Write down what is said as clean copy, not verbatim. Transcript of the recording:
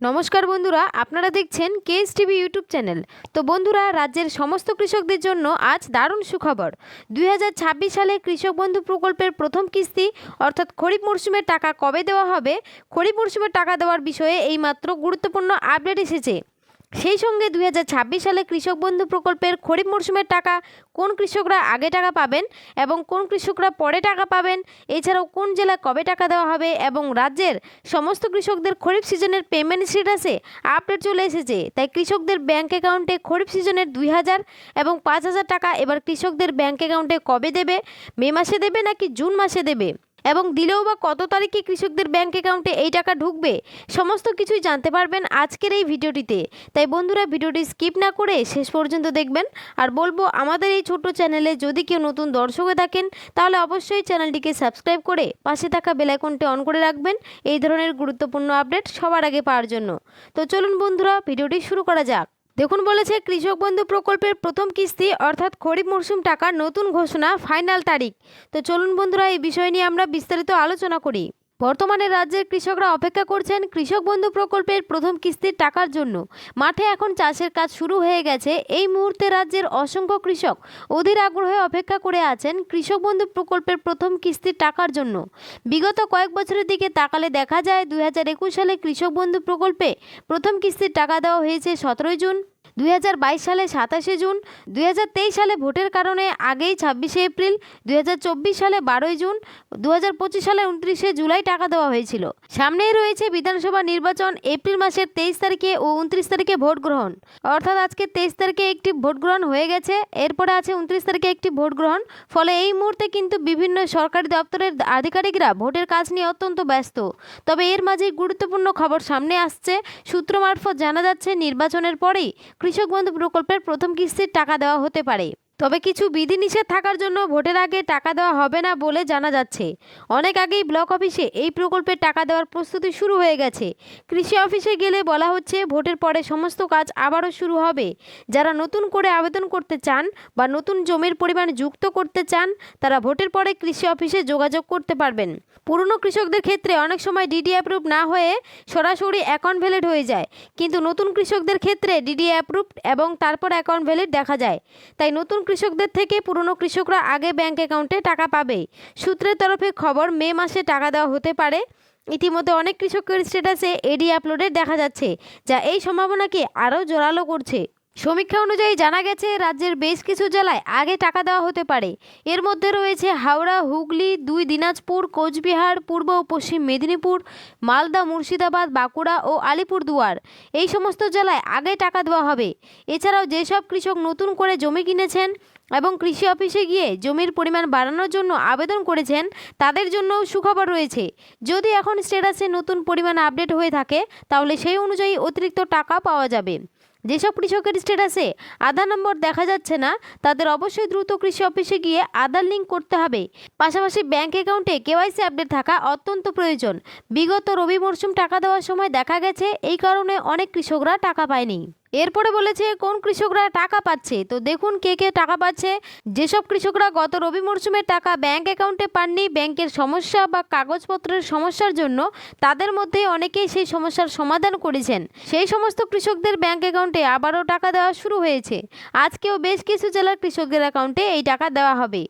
নমস্কার বন্ধুরা, আপনারা দেখছেন কেএস টিভি ইউটিউব চ্যানেল। তো বন্ধুরা, রাজ্যের সমস্ত কৃষকদের জন্য আজ দারুণ সুখবর। 2026 সালে কৃষক বন্ধু প্রকল্পের প্রথম কিস্তি অর্থাৎ খরিফ মরশুমের টাকা কবে দেওয়া হবে, খরিফ মরশুমের টাকা দেওয়ার বিষয়ে এইমাত্র গুরুত্বপূর্ণ আপডেট এসেছে। সেই সঙ্গে 2026 সালে কৃষক বন্ধু প্রকল্পের খরিফ মরশুমের টাকা কোন কৃষকরা আগে টাকা পাবেন এবং কোন কৃষকরা পরে টাকা পাবেন, এছাড়াও কোন জেলায় কবে টাকা দেওয়া হবে এবং রাজ্যের সমস্ত কৃষকদের খরিফ সিজনের পেমেন্ট স্ট্যাটাসে আপডেট চলে এসেছে। তাই কৃষকদের ব্যাঙ্ক অ্যাকাউন্টে খরিফ সিজনের 2000 এবং 5000 টাকা এবার কৃষকদের ব্যাঙ্ক অ্যাকাউন্টে কবে দেবে, মে মাসে দেবে নাকি জুন মাসে দেবে এবং দিলেও বা কত তারিখে কৃষকদের ব্যাঙ্ক অ্যাকাউন্টে এই টাকা ঢুকবে, সমস্ত কিছুই জানতে পারবেন আজকের এই ভিডিওটিতে। তাই বন্ধুরা, ভিডিওটি স্কিপ না করে শেষ পর্যন্ত দেখবেন। আর বলবো, আমাদের এই ছোট্ট চ্যানেলে যদি কেউ নতুন দর্শক হয়ে থাকেন তাহলে অবশ্যই চ্যানেলটিকে সাবস্ক্রাইব করে পাশে থাকা বেল আইকনটি অন করে রাখবেন এই ধরনের গুরুত্বপূর্ণ আপডেট সবার আগে পাওয়ার জন্য। তো চলুন বন্ধুরা, ভিডিওটি শুরু করা যাক। দেখুন, বলেছে কৃষক বন্ধু প্রকল্পের প্রথম কিস্তি অর্থাৎ খরিফ মরশুম টাকার নতুন ঘোষণা, ফাইনাল তারিখ। তো চলুন বন্ধুরা, এই বিষয় নিয়ে আমরা বিস্তারিত আলোচনা করি। বর্তমানে রাজ্যের কৃষকরা অপেক্ষা করছেন কৃষক বন্ধু প্রকল্পের প্রথম কিস্তির টাকার জন্য। মাঠে এখন চাষের কাজ শুরু হয়ে গেছে। এই মুহূর্তে রাজ্যের অসংখ্য কৃষক অধীর আগ্রহে অপেক্ষা করে আছেন কৃষক বন্ধু প্রকল্পের প্রথম কিস্তির টাকার জন্য। বিগত কয়েক বছরের দিকে তাকালে দেখা যায় 2021 সালে কৃষক বন্ধু প্রকল্পে প্রথম কিস্তির টাকা দেওয়া হয়েছে 17 জুন, 2022 সালে 27 জুন, 2023 সালে ভোটের কারণে আগেই 26 এপ্রিল, 2024 সালে 12 জুন, 2025 সালে 29 জুলাই টাকা দেওয়া হয়েছিল। সামনেই রয়েছে বিধানসভা নির্বাচন, এপ্রিল মাসের 23 তারিখে ও 29 তারিখে ভোট গ্রহণ। অর্থাৎ আজকে 23 তারিখে একটি ভোট গ্রহণ হয়ে গেছে, এরপরে আছে 29 তারিখে একটি ভোট গ্রহণ। ফলে এই মুহূর্তে কিন্তু বিভিন্ন সরকারি দপ্তরের আধিকারিকরা ভোটের কাজ নিয়ে অত্যন্ত ব্যস্ত। তবে এর মাঝেই গুরুত্বপূর্ণ খবর সামনে আসছে। সূত্র মারফত জানা যাচ্ছে নির্বাচনের পরেই কৃষক বন্ধু প্রকল্পের প্রথম কিস্তির টাকা দেওয়া হতে পারে। তবে কিছু বিধিনিষেধ থাকার জন্য ভোটের আগে টাকা দেওয়া হবে না বলে জানা যাচ্ছে। অনেক আগেই ব্লক অফিসে এই প্রকল্পের টাকা দেওয়ার প্রস্তুতি শুরু হয়ে গেছে। কৃষি অফিসে গেলে বলা হচ্ছে ভোটের পরে সমস্ত কাজ আবারও শুরু হবে। যারা নতুন করে আবেদন করতে চান বা নতুন জমির পরিমাণ যুক্ত করতে চান তারা ভোটের পরে কৃষি অফিসে যোগাযোগ করতে পারবেন। পুরনো কৃষকদের ক্ষেত্রে অনেক সময় ডিডি অ্যাপ্রুভ না হয়ে সরাসরি অ্যাকাউন্ট ভ্যালিড হয়ে যায়, কিন্তু নতুন কৃষকদের ক্ষেত্রে ডিডি অ্যাপ্রুভ এবং তারপর অ্যাকাউন্ট ভ্যালিড দেখা যায়। তাই নতুন কৃষকদের থেকে পুরনো কৃষকরা আগে ব্যাংক অ্যাকাউন্টে টাকা পাবে। সূত্রের তরফে খবর, মে মাসে টাকা দেওয়া হতে পারে। ইতিমধ্যে অনেক কৃষকের স্ট্যাটাসে এডি আপলোডের দেখা যাচ্ছে, যা এই সম্ভাবনাকে আরও জোরালো করছে। সমীক্ষা অনুযায়ী জানা গেছে রাজ্যের বেশ কিছু জেলায় আগে টাকা দেওয়া হতে পারে। এর মধ্যে রয়েছে হাওড়া, হুগলি, 2 দিনাজপুর, কোচবিহার, পূর্ব ও পশ্চিম মেদিনীপুর, মালদা, মুর্শিদাবাদ, বাঁকুড়া ও আলিপুরদুয়ার। এই সমস্ত জেলায় আগে টাকা দেওয়া হবে। এছাড়াও যেসব কৃষক নতুন করে জমি কিনেছেন এবং কৃষি অফিসে গিয়ে জমির পরিমাণ বাড়ানোর জন্য আবেদন করেছেন তাদের জন্যও সুখবর রয়েছে। যদি এখন স্ট্যাটাসে নতুন পরিমাণ আপডেট হয়ে থাকে তাহলে সেই অনুযায়ী অতিরিক্ত টাকা পাওয়া যাবে। যেসব কৃষকের স্ট্যাটাসে আধার নম্বর দেখা যাচ্ছে না তাদের অবশ্যই দ্রুত কৃষি অফিসে গিয়ে আধার লিঙ্ক করতে হবে। পাশাপাশি ব্যাংক অ্যাকাউন্টে কেওয়াইসি আপডেট থাকা অত্যন্ত প্রয়োজন। বিগত রবি মরশুম টাকা দেওয়ার সময় দেখা গেছে এই কারণে অনেক কৃষকরা টাকা পায়নি। এরপরে বলেছে কোন কৃষকরা টাকা পাচ্ছে। তো দেখুন কে কে টাকা পাচ্ছে। যেসব কৃষকরা গত রবি মরশুমের টাকা ব্যাংক অ্যাকাউন্টে পাননি, ব্যাংকের সমস্যা বা কাগজপত্রের সমস্যার জন্য, তাদের মধ্যে অনেকেই সেই সমস্যার সমাধান করেছেন। সেই সমস্ত কৃষকদের ব্যাংক অ্যাকাউন্টে আবারও টাকা দেওয়া শুরু হয়েছে। আজকেও বেশ কিছু জেলার কৃষকদের অ্যাকাউন্টে এই টাকা দেওয়া হবে।